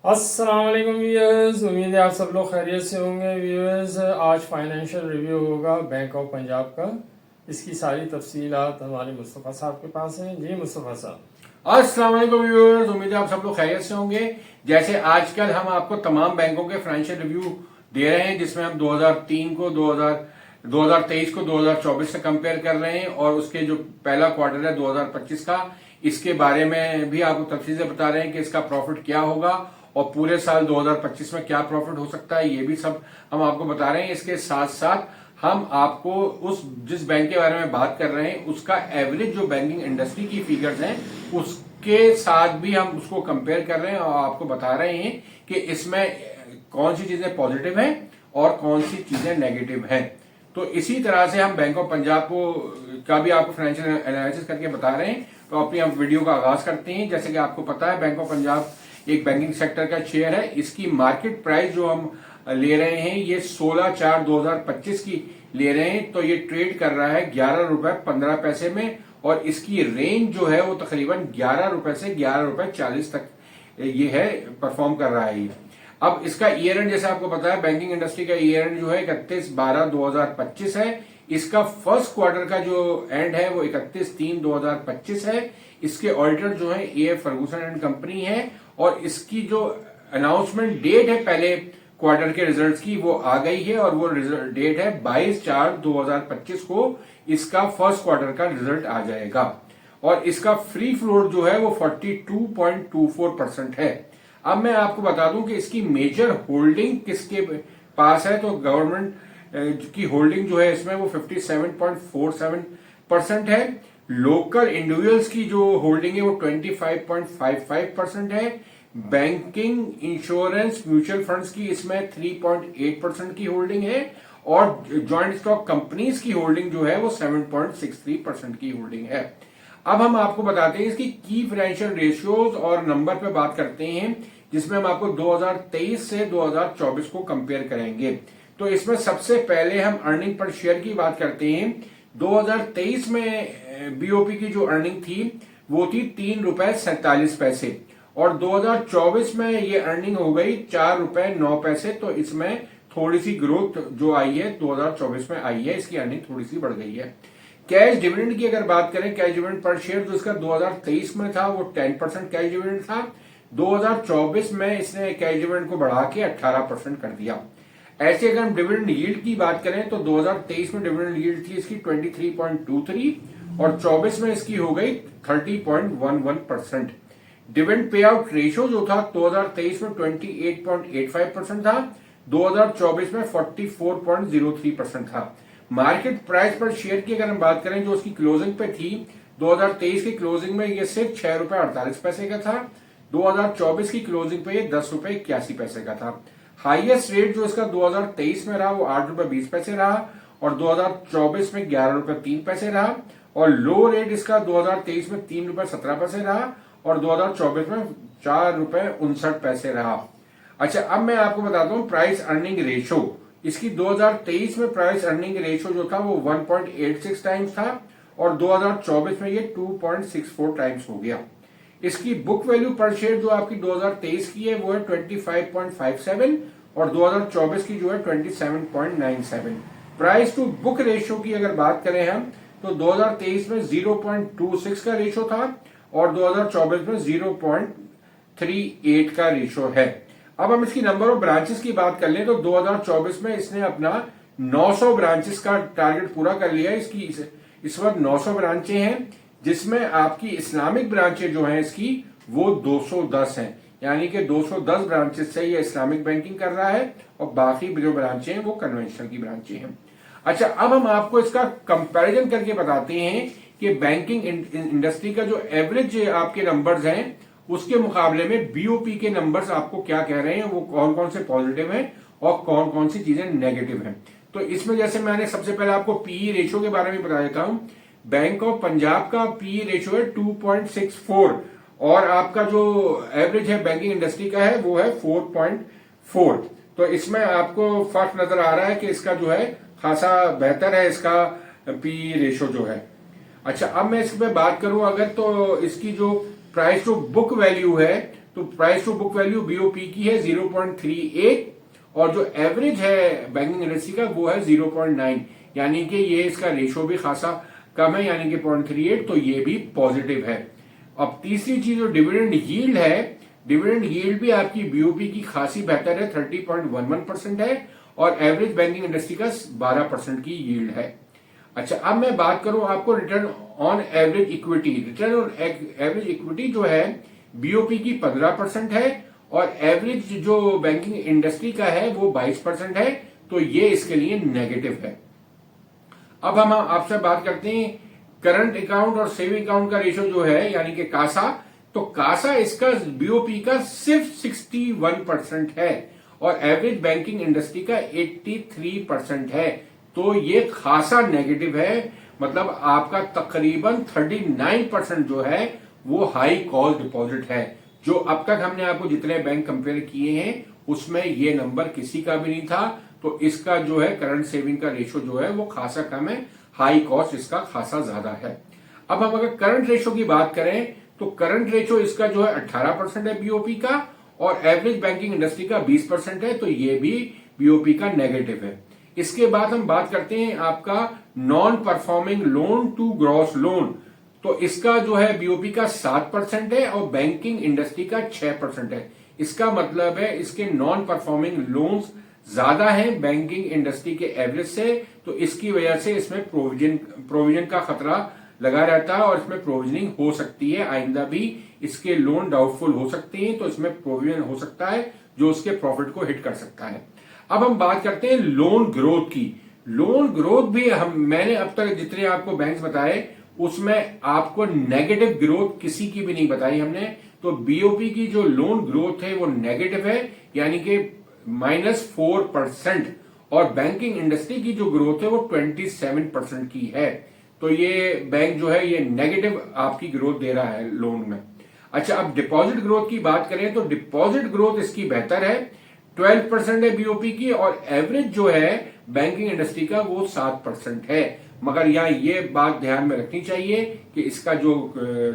अस्सलाम वालेकुम व्यूअर्स, उम्मीद है आप सब लोग खैरियत से होंगे। व्यूअर्स, आज फाइनेंशियल रिव्यू होगा बैंक ऑफ पंजाब का। इसकी सारी तफसीलात हमारे मुस्तफ़ा साहब के पास हैं। जी मुस्तफ़ा साहब। अस्सलाम वालेकुम व्यूअर्स, उम्मीद है आप सब लोग खैरियत से होंगे। जैसे आजकल हम आपको तमाम बैंकों के फाइनेंशियल रिव्यू दे रहे हैं, जिसमें हम 2003 को 2023 को 2024 से कंपेयर कर रहे हैं, और उसके जो पहला क्वार्टर है 2025 का, इसके बारे में भी आपको तफसील से बता रहे हैं कि इसका प्रॉफिट क्या होगा और पूरे साल 2025 में क्या प्रॉफिट हो सकता है, ये भी सब हम आपको बता रहे हैं। इसके साथ साथ हम आपको उस जिस बैंक के बारे में बात कर रहे हैं उसका एवरेज जो बैंकिंग इंडस्ट्री की फिगर्स हैं उसके साथ भी हम उसको कंपेयर कर रहे हैं और आपको बता रहे हैं कि इसमें कौन सी चीजें पॉजिटिव हैं और कौन सी चीजें नेगेटिव हैं। तो इसी तरह से हम बैंक ऑफ पंजाब को का भी आपको फाइनेंशियल एनालिसिस करके बता रहे हैं। तो अपनी हम वीडियो का आगाज करते हैं। जैसे कि आपको पता है, बैंक ऑफ पंजाब एक बैंकिंग सेक्टर का शेयर है। इसकी मार्केट प्राइस जो हम ले रहे हैं ये 16/4/2025 की ले रहे हैं। तो ये ट्रेड कर रहा है 11 रुपए 15 पैसे में, और इसकी रेंज जो है वो तकरीबन 11 रुपए से 11 रुपए 40 तक ये है, परफॉर्म कर रहा है ये। अब इसका ईयर एंड जैसे आपको पता है, बैंकिंग इंडस्ट्री का ईयर एंड जो है 31/12/2025 है। इसका फर्स्ट क्वार्टर का जो एंड है वो 31/3/2025 है। इसके ऑडिटर जो है ए फर्गूसन एंड कंपनी है, और इसकी जो अनाउंसमेंट डेट है पहले क्वार्टर के रिजल्ट्स की वो आ गई है, और वो रिजल्ट डेट है 22/4/2025 को इसका फर्स्ट क्वार्टर का रिजल्ट आ जाएगा। और इसका फ्री फ्लोट जो है वो 42.24% है। अब मैं आपको बता दूं कि इसकी मेजर होल्डिंग किसके पास है। तो गवर्नमेंट की होल्डिंग जो है इसमें वो 57.47% है। लोकल इंडिविजुअल्स की जो होल्डिंग है वो 25.55% है। बैंकिंग, इंश्योरेंस, म्यूचुअल फंड्स की इसमें 3.8% की होल्डिंग है, और ज्वाइंट स्टॉक कंपनीज की होल्डिंग जो है वो 7.63% की होल्डिंग है। अब हम आपको बताते हैं इसकी की फाइनेंशियल रेशियोज और नंबर पे बात करते हैं, जिसमें हम आपको 2023 से 2024 को कंपेयर करेंगे। तो इसमें सबसे पहले हम अर्निंग पर शेयर की बात करते हैं। 2023 में बीओपी की जो अर्निंग थी वो थी 3 रुपए 47 पैसे, और 2024 में ये अर्निंग हो गई 4 रुपए 9 पैसे। तो इसमें थोड़ी सी ग्रोथ जो आई है 2024 में आई है, इसकी अर्निंग थोड़ी सी बढ़ गई है। कैश डिविडेंड की अगर बात करें, कैश डिविडेंड पर शेयर जो इसका 2023 में था वो 10% कैश डिविडेंड था। 2024 में इसने कैश डिविडेंड को बढ़ा के 18% कर दिया। ऐसे अगर हम डिविडेंड यील्ड की बात करें तो 2023 में डिविडेंड यील्ड थी इसकी 23.23, और 24 में इसकी हो गई 30.11%। डिविडेंड पे आउट रेशियो जो था 2023 में 28.85% था, 2024 में 44.03% था। मार्केट प्राइस पर शेयर की अगर हम बात करें जो उसकी क्लोजिंग पे थी, 2023 की क्लोजिंग में ये सिर्फ 6 रुपए 48 पैसे का था। 2024 की क्लोजिंग पे ये 10 रुपए 81 पैसे का था। हाईएस्ट रेट जो इसका 2023 में रहा वो 8 रुपए 20 पैसे रहा, और 2024 में 11 रुपए 3 पैसे रहा। और लो रेट इसका 2023 में 3 रुपए 17 पैसे रहा, और 2024 में 4 रुपए 59 पैसे रहा। अच्छा, अब मैं आपको बताता हूँ प्राइस अर्निंग रेशो। इसकी 2023 में प्राइस अर्निंग रेशो जो था वो 1.86 टाइम्स था, और 2024 में ये 2.64 टाइम्स हो गया। इसकी बुक वैल्यू पर शेयर जो आपकी 2023 की है वो है 25.57, और 2024 की जो है 27.97। प्राइस टू बुक रेशियो की अगर बात करें हम तो 2023 में 0.26 का रेशो था, और 2024 में 0.38 का रेशो है। अब हम इसकी नंबर ऑफ ब्रांचेस की बात कर लें तो 2024 में इसने अपना 900 ब्रांचेस का टारगेट पूरा कर लिया है। इसकी इस वक्त 900 ब्रांचें हैं, जिसमें आपकी इस्लामिक ब्रांचें जो हैं इसकी वो 210 हैं। यानी कि 210 ब्रांचेस से ये इस्लामिक बैंकिंग कर रहा है, और बाकी जो ब्रांचें हैं वो कन्वेंशनल की ब्रांचें हैं। अच्छा, अब हम आपको इसका कंपैरिजन करके बताते हैं कि बैंकिंग इंडस्ट्री का जो एवरेज आपके नंबर्स हैं उसके मुकाबले में बीओपी के नंबर्स आपको क्या कह रहे हैं, वो कौन कौन से पॉजिटिव हैं और कौन कौन सी चीजें नेगेटिव हैं। तो इसमें जैसे मैंने सबसे पहले आपको पीई रेशियो के बारे में बता देता हूं। बैंक ऑफ पंजाब का पीई रेशियो है 2.64, और आपका जो एवरेज है बैंकिंग इंडस्ट्री का है वो है 4.4। तो इसमें आपको फर्क नजर आ रहा है कि इसका जो है खासा बेहतर है इसका पीई रेशियो जो है। अच्छा, अब मैं इस पे बात करूं अगर, तो इसकी जो प्राइस टू बुक वैल्यू है तो price to book value BOP की है 0.38 और जो एवरेज है बैंकिंग इंडस्ट्री का वो है 0.9, यानी कि ये इसका रेशो भी खासा कम है, यानी कि 0.38, तो ये भी पॉजिटिव है। अब तीसरी चीज जो डिविडेंड यील्ड है, डिविडेंड यील्ड भी आपकी बीओपी की खासी बेहतर है, 30.11% है और एवरेज बैंकिंग इंडस्ट्री का 12% की यील्ड है। अच्छा, अब मैं बात करूं आपको return on average equity. Return on average equity जो है बीओपी की 15% है और एवरेज जो बैंकिंग इंडस्ट्री का है वो 22% है, तो ये इसके लिए नेगेटिव है। अब हम आपसे बात करते हैं करंट अकाउंट और सेविंग अकाउंट का रेशो जो है, यानी कि कासा, तो कासा इसका बीओपी का सिर्फ 61% है और एवरेज बैंकिंग इंडस्ट्री का 83% है, तो ये खासा नेगेटिव है। मतलब आपका तकरीबन 39% जो है वो हाई कॉस्ट डिपॉजिट है। जो अब तक हमने आपको जितने बैंक कंपेयर किए हैं उसमें ये नंबर किसी का भी नहीं था, तो इसका जो है करंट सेविंग का रेशो जो है वो खासा कम है, हाई कॉस्ट इसका खासा ज्यादा है। अब हम अगर करंट रेशो की बात करें तो करंट रेशो इसका जो है 18% है बीओपी का और एवरेज बैंकिंग इंडस्ट्री का 20% है, तो ये भी बीओपी का नेगेटिव है। इसके बाद हम बात करते हैं आपका non performing loan to gross loan, तो इसका जो है बीओपी का 7% है और बैंकिंग इंडस्ट्री का 6% है। इसका मतलब है इसके नॉन परफॉर्मिंग लोन्स ज्यादा हैं बैंकिंग इंडस्ट्री के एवरेज से, तो इसकी वजह से इसमें प्रोविजन का खतरा लगा रहता है और इसमें प्रोविजनिंग हो सकती है, आइंदा भी इसके लोन डाउटफुल हो सकते हैं, तो इसमें प्रोविजन हो सकता है जो उसके प्रॉफिट को हिट कर सकता है। अब हम बात करते हैं लोन ग्रोथ की। लोन ग्रोथ भी मैंने अब तक जितने आपको बैंक्स बताए उसमें आपको नेगेटिव ग्रोथ किसी की भी नहीं बताई हमने, तो बीओपी की जो लोन ग्रोथ है वो नेगेटिव है, यानी कि -4%, और बैंकिंग इंडस्ट्री की जो ग्रोथ है वो 27% की है, तो ये बैंक जो है ये नेगेटिव आपकी ग्रोथ दे रहा है लोन में। अच्छा, अब डिपॉजिट ग्रोथ की बात करें तो डिपॉजिट ग्रोथ इसकी बेहतर है, 12% है बीओपी की और एवरेज जो है बैंकिंग इंडस्ट्री का वो 7% है। मगर यहाँ ये बात ध्यान में रखनी चाहिए कि इसका जो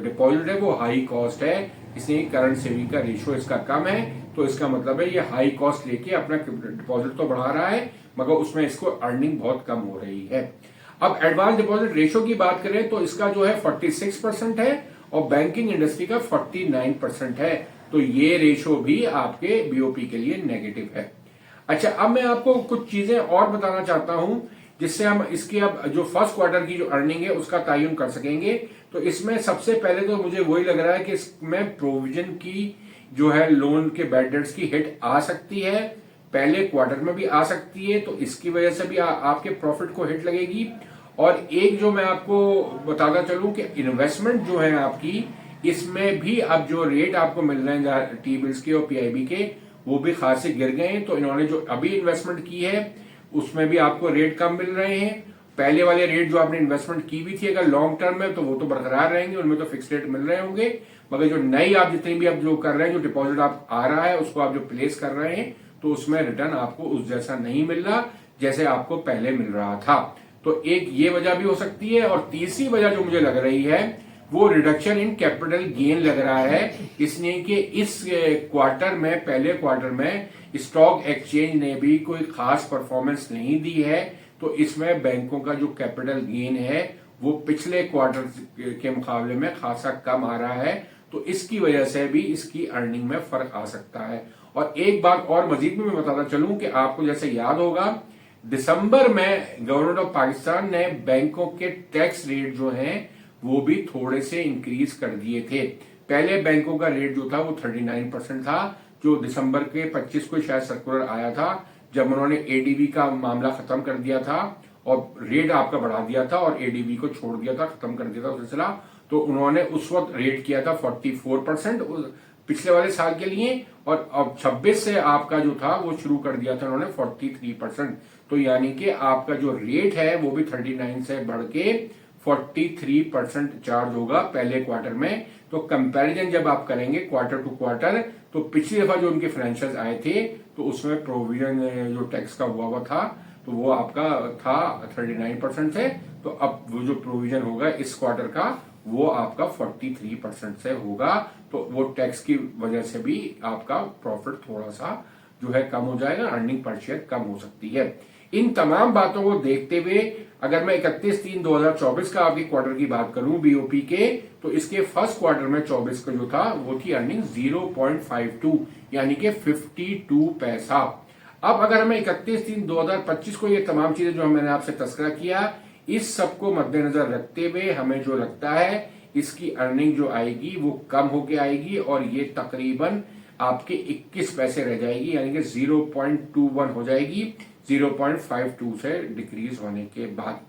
डिपॉजिट है वो हाई कॉस्ट है, इसलिए करंट सेविंग का रेशियो इसका कम है, तो इसका मतलब है ये हाई कॉस्ट लेके अपना डिपॉजिट तो बढ़ा रहा है मगर उसमें इसको अर्निंग बहुत कम हो रही है। अब एडवांस डिपॉजिट रेशियो की बात करें तो इसका जो है 46% है और बैंकिंग इंडस्ट्री का 49% है, तो ये रेशियो भी आपके बीओपी के लिए नेगेटिव है। अच्छा, अब मैं आपको कुछ चीजें और बताना चाहता हूं जिससे हम इसकी अब जो फर्स्ट क्वार्टर की जो अर्निंग है उसका तयन कर सकेंगे। तो इसमें सबसे पहले तो मुझे वही लग रहा है कि इसमें प्रोविजन की जो है लोन के बैड डेट्स की हिट आ सकती है, पहले क्वार्टर में भी आ सकती है, तो इसकी वजह से भी आपके प्रॉफिट को हिट लगेगी। और एक जो मैं आपको बताता चलूं कि इन्वेस्टमेंट जो है आपकी, इसमें भी अब जो रेट आपको मिल रहे हैं टी बिल्स के और पीआईबी के वो भी खासे गिर गए हैं, तो इन्होंने जो अभी इन्वेस्टमेंट की है उसमें भी आपको रेट कम मिल रहे हैं। पहले वाले रेट जो आपने इन्वेस्टमेंट की भी थी अगर लॉन्ग टर्म में तो वो तो बरकरार रहेंगे, उनमें तो फिक्स रेट मिल रहे होंगे, मगर जो नई आप जितनी भी आप जो कर रहे हैं, जो डिपॉजिट आप आ रहा है उसको आप जो प्लेस कर रहे हैं, तो उसमें रिटर्न आपको उस जैसा नहीं मिल रहा जैसे आपको पहले मिल रहा था, तो एक ये वजह भी हो सकती है। और तीसरी वजह जो मुझे लग रही है वो रिडक्शन इन कैपिटल गेन लग रहा है, इसलिए कि इस क्वार्टर में, पहले क्वार्टर में स्टॉक एक्सचेंज ने भी कोई खास परफॉर्मेंस नहीं दी है, तो इसमें बैंकों का जो कैपिटल गेन है वो पिछले क्वार्टर के मुकाबले में खासा कम आ रहा है, तो इसकी वजह से भी इसकी अर्निंग में फर्क आ सकता है। और एक बात और मजीद में मैं बताता चलूं कि आपको जैसे याद होगा दिसंबर में गवर्नमेंट ऑफ पाकिस्तान ने बैंकों के टैक्स रेट जो हैं वो भी थोड़े से इंक्रीज कर दिए थे। पहले बैंकों का रेट जो था वो 39% था, जो दिसंबर के 25 को शायद सर्कुलर आया था जब उन्होंने एडीबी का मामला खत्म कर दिया था और रेट आपका बढ़ा दिया था और एडीबी को छोड़ दिया था, खत्म कर दिया था सिलसिला, तो उन्होंने उस वक्त रेट किया था 44% पिछले वाले साल के लिए, और अब 26 से आपका जो था वो शुरू कर दिया था उन्होंने 43%, तो यानी कि आपका जो रेट है वो भी 39 से बढ़ के 43% चार्ज होगा पहले क्वार्टर में। तो कंपैरिजन जब आप करेंगे क्वार्टर टू क्वार्टर, तो पिछली दफा जो उनके फाइनेंशियल्स आए थे तो उसमें प्रोविजन जो टैक्स का हुआ था तो वो आपका था 39% से, तो अब वो जो प्रोविजन होगा इस क्वार्टर का वो आपका 43% से होगा, तो वो टैक्स की वजह से भी आपका प्रॉफिट थोड़ा सा जो है कम हो जाएगा, अर्निंग पर शेयर कम हो सकती है। इन तमाम बातों को देखते हुए अगर मैं 31/3/2024 का आपकी क्वार्टर की बात करूं बीओपी के, तो इसके फर्स्ट क्वार्टर में 24 का जो था वो थी अर्निंग 0.52 यानी कि 52 पैसा। अब अगर हमें 31/3/2025 को ये तमाम चीजें जो मैंने आपसे तस्करा किया, इस सबको मद्देनजर रखते हुए हमें जो लगता है इसकी अर्निंग जो आएगी वो कम होके आएगी और ये तकरीबन आपके 21 पैसे रह जाएगी, यानी कि 0.21 हो जाएगी 0.52 से डिक्रीज होने के बाद।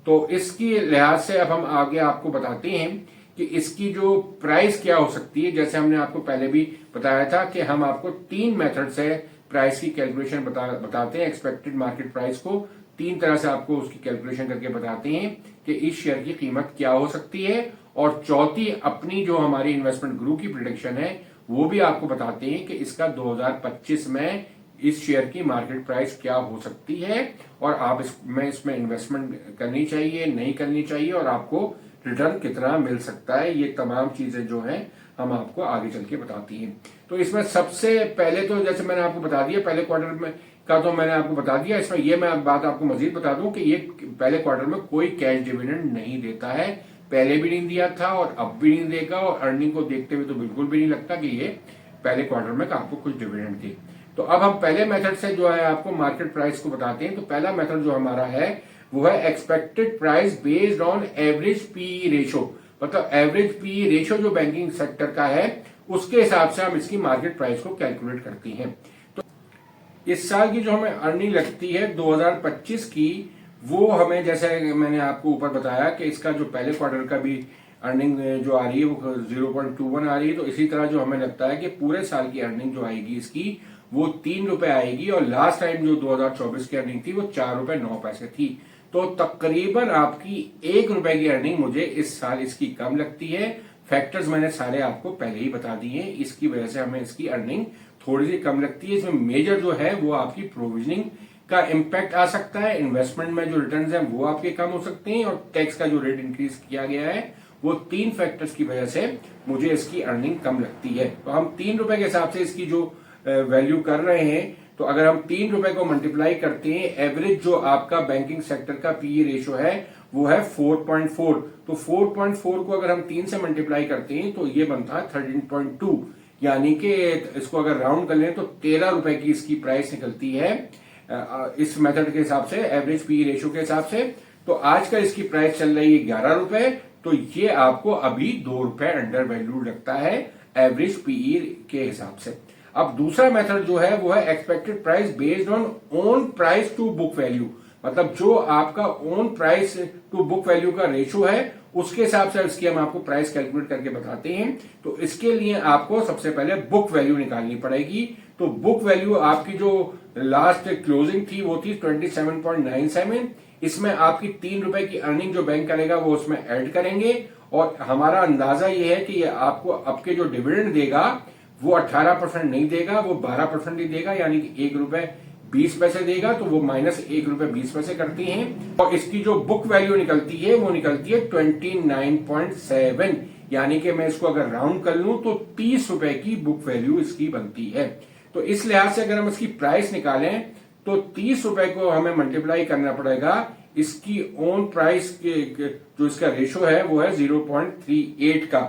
तो इसकी लिहाज से अब हम आगे आपको बताते हैं कि इसकी जो प्राइस क्या हो सकती है। जैसे हमने आपको पहले भी बताया था कि हम आपको 3 मेथड से प्राइस की कैलकुलेशन बताते हैं। एक्सपेक्टेड मार्केट प्राइस को 3 तरह से आपको उसकी कैलकुलेशन करके बताते हैं कि इस शेयर की कीमत क्या हो सकती है, और चौथी अपनी जो हमारी इन्वेस्टमेंट ग्रुप की प्रिडिक्शन है वो भी आपको बताते हैं कि इसका 2025 में इस शेयर की मार्केट प्राइस क्या हो सकती है और आप इसमें इन्वेस्टमेंट करनी चाहिए नहीं करनी चाहिए और आपको रिटर्न कितना मिल सकता है। ये तमाम चीजें जो हैं हम आपको आगे चल के बताती हैं। तो इसमें सबसे पहले तो जैसे मैंने आपको बता दिया पहले क्वार्टर में का, तो मैंने आपको बता दिया। इसमें ये मैं बात आपको मजीद बता दूं कि ये पहले क्वार्टर में कोई कैश डिविडेंड नहीं देता है, पहले भी नहीं दिया था और अब भी नहीं देगा, और अर्निंग को देखते हुए तो बिल्कुल भी नहीं लगता कि ये पहले क्वार्टर में आपको कुछ डिविडेंड दे। तो अब हम पहले मेथड से जो है आपको मार्केट प्राइस को बताते हैं। तो पहला मेथड जो हमारा है वो है expected price based on average PE ratio, मतलब एवरेज पीई रेशो जो बैंकिंग सेक्टर का है उसके हिसाब से हम इसकी मार्केट प्राइस को कैलकुलेट करते हैं। तो इस साल की जो हमें अर्निंग लगती है 2025 की, वो हमें जैसे मैंने आपको ऊपर बताया कि इसका जो पहले क्वार्टर का भी अर्निंग जो आ रही है वो 0.21 आ रही है। तो इसी तरह जो हमें लगता है कि पूरे साल की अर्निंग जो आएगी इसकी वो 3 रुपए आएगी, और लास्ट टाइम जो 2024 की अर्निंग थी वो 4.09 थी। तो तकरीबन आपकी 1 रुपए की अर्निंग मुझे इस साल इसकी कम लगती है। फैक्टर्स मैंने सारे आपको पहले ही बता दिए हैं, इसकी वजह से हमें इसकी अर्निंग थोड़ी सी कम लगती है। इसमें मेजर जो है वो आपकी प्रोविजनिंग का इम्पैक्ट आ सकता है, इन्वेस्टमेंट में जो रिटर्न्स हैं वो आपके कम हो सकते हैं, और टैक्स का जो रेट इंक्रीज किया गया है वो 3 फैक्टर्स की वजह से मुझे इसकी अर्निंग कम लगती है। तो हम 3 रुपए के हिसाब से इसकी जो वैल्यू कर रहे हैं, तो अगर हम 3 रुपए को मल्टीप्लाई करते हैं, एवरेज जो आपका बैंकिंग सेक्टर का पीई रेशो है वो है 4.4। तो 4.4 को अगर हम 3 से मल्टीप्लाई करते हैं तो ये बनता है 13.2, यानी कि इसको अगर राउंड कर लें तो 13 रुपए की इसकी प्राइस निकलती है इस मेथड के हिसाब से, एवरेज पीई रेशो के हिसाब से। तो आज का इसकी प्राइस चल रही है 11 रुपए, तो ये आपको अभी 2 रुपए अंडर वैल्यू लगता है एवरेज पीई के हिसाब से। अब दूसरा मेथड जो है वो है expected price based on own price to book value, मतलब जो आपका own price to book value का रेशो है उसके हिसाब से इसकी हम आपको प्राइस कैलकुलेट करके बताते हैं। तो इसके लिए आपको सबसे पहले बुक वैल्यू निकालनी पड़ेगी। तो बुक वैल्यू आपकी जो लास्ट क्लोजिंग थी वो थी 27.97। इसमें आपकी 3 रुपए की अर्निंग जो बैंक करेगा वो उसमें ऐड करेंगे, और हमारा अंदाजा ये है कि ये आपको आपके जो डिविडेंड देगा वो 18% नहीं देगा, वो 12% ही देगा, यानी कि 1 रुपए 20 पैसे देगा। तो वो माइनस 1 रुपए 20 पैसे करती हैं, और इसकी जो बुक वैल्यू निकलती है वो निकलती है 29.7, यानी कि मैं इसको अगर राउंड कर लूं तो 30 रुपए की बुक वैल्यू इसकी बनती है। तो इस लिहाज से अगर हम इसकी प्राइस निकालें तो 30 रुपए को हमें मल्टीप्लाई करना पड़ेगा इसकी ओन प्राइस के जो इसका रेशो है वो है 0.38 का,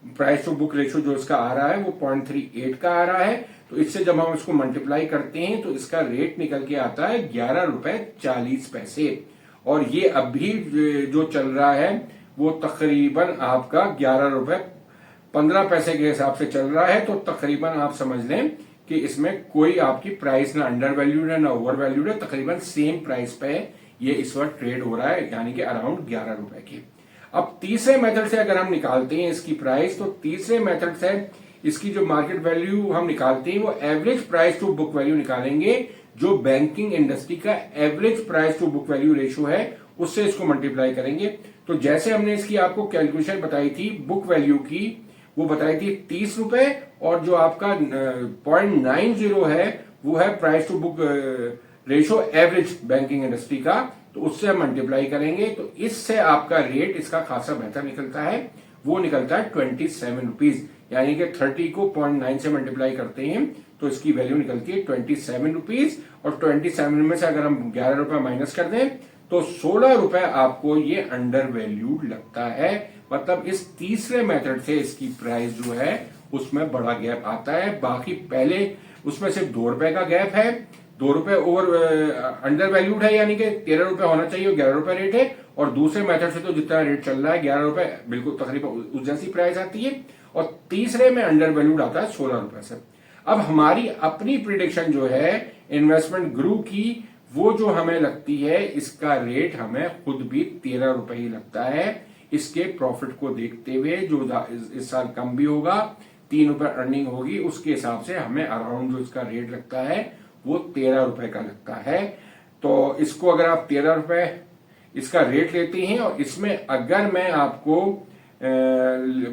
प्राइस टू बुक रेशो जो इसका आ रहा है वो 0.38 का आ रहा है। तो इससे जब हम इसको मल्टीप्लाई करते हैं तो इसका रेट निकल के आता है 11 रुपए 40 पैसे, और ये अभी जो चल रहा है वो तकरीबन आपका 11 रुपए 15 पैसे के हिसाब से चल रहा है। तो तकरीबन आप समझ लें कि इसमें कोई आपकी प्राइस ना अंडर वैल्यूड है ना ओवर वैल्यूड है, तकरीबन सेम प्राइस पे ये इस वक्त ट्रेड हो रहा है, यानी कि अराउंड 11 रुपए की। अब तीसरे मेथड से अगर हम निकालते हैं इसकी प्राइस, तो तीसरे मेथड से इसकी जो मार्केट वैल्यू हम निकालते हैं वो average price to book value निकालेंगे, जो बैंकिंग इंडस्ट्री का average price to book value ratio है उससे इसको मल्टीप्लाई करेंगे। तो जैसे हमने इसकी आपको कैलकुलेशन बताई थी बुक वैल्यू की, वो बताई थी 30 रुपए, और जो आपका 0.90 है वो है price to book ratio average banking industry का, तो उससे हम मल्टीप्लाई करेंगे तो इससे आपका रेट इसका खासा बेहतर निकलता है, वो निकलता है 27 रुपीज, यानी कि 30 को 0.9 से मल्टीप्लाई करते हैं तो इसकी वैल्यू निकलती है 27 रुपीज, और 27 में से अगर हम 11 रुपए माइनस कर दें तो 16 रुपए आपको ये अंडर वैल्यूड लगता है। मतलब इस तीसरे मेथड से इसकी प्राइस जो है उसमें बड़ा गैप आता है। बाकी पहले उसमें सिर्फ 2 रुपए का गैप है, 2 रुपए ओवर अंडर वैल्यूड है, यानी कि 13 रुपए होना चाहिए और 11 रुपए रेट है। और दूसरे मेथड से तो जितना रेट चल रहा है 11 रुपए बिल्कुल तकरीबन उस जैसी प्राइस आती है, और तीसरे में अंडर वैल्यूड आता है 16 रुपए से। अब हमारी अपनी प्रिडिक्शन जो है इन्वेस्टमेंट ग्रू की, वो जो हमें लगती है इसका रेट हमें खुद भी 13 रुपए ही लगता है। इसके प्रॉफिट को देखते हुए जो इस साल कम भी होगा, 3 रुपए अर्निंग होगी, उसके हिसाब से हमें अराउंड जो इसका रेट लगता है वो 13 रुपए का लगता है। तो इसको अगर आप 13 रुपए इसका रेट लेते हैं, और इसमें अगर मैं आपको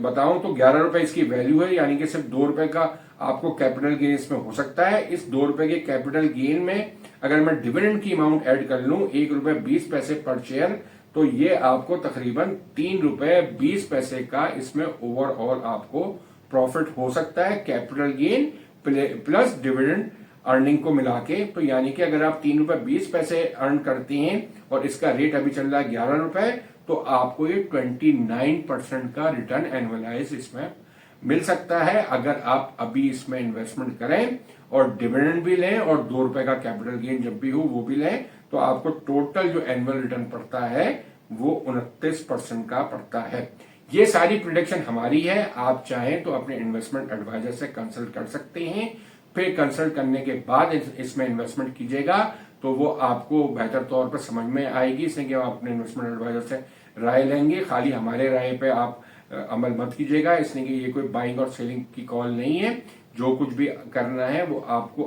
बताऊं तो 11 रुपए इसकी वैल्यू है, यानी कि सिर्फ 2 रुपए का आपको कैपिटल गेन इसमें हो सकता है। इस 2 रुपए के कैपिटल गेन में अगर मैं डिविडेंड की अमाउंट ऐड कर लूं 1 रुपए 20 पैसे पर शेयर, तो ये आपको तकरीबन 3 रुपए 20 पैसे का इसमें ओवरऑल आपको प्रॉफिट हो सकता है, capital gain plus dividend earning को मिला के। तो यानी कि अगर आप 3 रुपए 20 पैसे अर्न करते हैं और इसका रेट अभी चल रहा है 11 रुपए, तो आपको ये 29% का रिटर्न एनुअलाइज इसमें मिल सकता है अगर आप अभी इसमें इन्वेस्टमेंट करें और डिविडेंड भी लें और 2 रुपए का कैपिटल गेन जब भी हो वो भी लें, तो आपको टोटल जो एनुअल रिटर्न पड़ता है वो 29% का पड़ता है। ये सारी प्रिडिक्शन हमारी है, आप चाहें तो अपने इन्वेस्टमेंट एडवाइजर से कंसल्ट कर सकते हैं। फिर कंसल्ट करने के बाद इसमें इन्वेस्टमेंट कीजिएगा तो वो आपको बेहतर तौर पर समझ में आएगी, इसलिए कि आप अपने इन्वेस्टमेंट एडवाइजर से राय लेंगे। खाली हमारे राय पे आप अमल मत कीजिएगा, इसलिए कि ये कोई बाइंग और सेलिंग की कॉल नहीं है। जो कुछ भी करना है वो आपको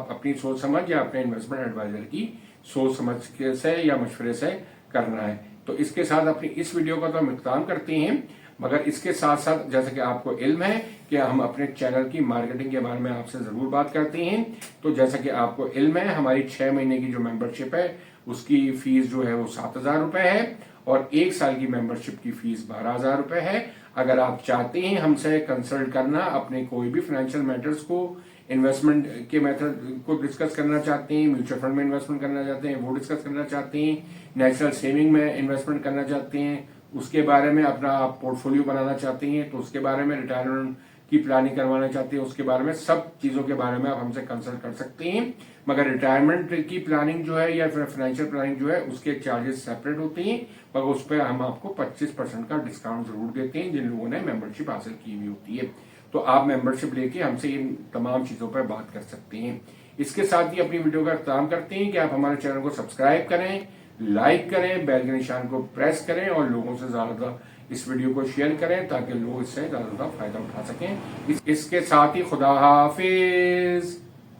अपनी सोच समझ या अपने इन्वेस्टमेंट एडवाइजर की सोच समझ से या मशवरे से करना है। तो इसके साथ अपनी इस वीडियो का तो हम इख्तिताम करते हैं, मगर इसके साथ साथ जैसे कि आपको इल्म है कि हम अपने चैनल की मार्केटिंग के बारे में आपसे जरूर बात करते हैं। तो जैसा कि आपको इल्म है, हमारी 6 महीने की जो मेंबरशिप है उसकी फीस जो है वो 7,000 रुपए है, और 1 साल की मेंबरशिप की फीस 12,000 रुपए है। अगर आप चाहते हैं हमसे कंसल्ट करना, अपने कोई भी फाइनेंशियल मैटर्स को, इन्वेस्टमेंट के मेथड को डिस्कस करना चाहते हैं, म्यूचुअल फंड में इन्वेस्टमेंट करना चाहते हैं वो डिस्कस करना चाहते हैं, नेशनल सेविंग में इन्वेस्टमेंट करना चाहते हैं उसके बारे में, अपना आप पोर्टफोलियो बनाना चाहते हैं तो उसके बारे में, रिटायरमेंट की प्लानिंग करवाना चाहते हैं उसके बारे में, सब चीजों के बारे में आप हमसे कंसल्ट कर सकते हैं। मगर रिटायरमेंट की प्लानिंग जो है या फिर फाइनेंशियल प्लानिंग जो है उसके चार्जेस सेपरेट होते हैं, मगर उस पर हम आपको 25% का डिस्काउंट जरूर देते हैं जिन लोगों ने मेंबरशिप हासिल की हुई होती है। तो आप मेंबरशिप लेके हमसे इन तमाम चीजों पर बात कर सकते हैं। इसके साथ ही अपनी वीडियो का इख्तिताम करते हैं कि आप हमारे चैनल को सब्सक्राइब करें, लाइक करें, बेल के निशान को प्रेस करें और लोगों से ज्यादा इस वीडियो को शेयर करें ताकि लोग इससे ज्यादा फायदा उठा सकें। इसके साथ ही खुदा हाफिज।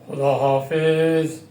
खुदा हाफिज।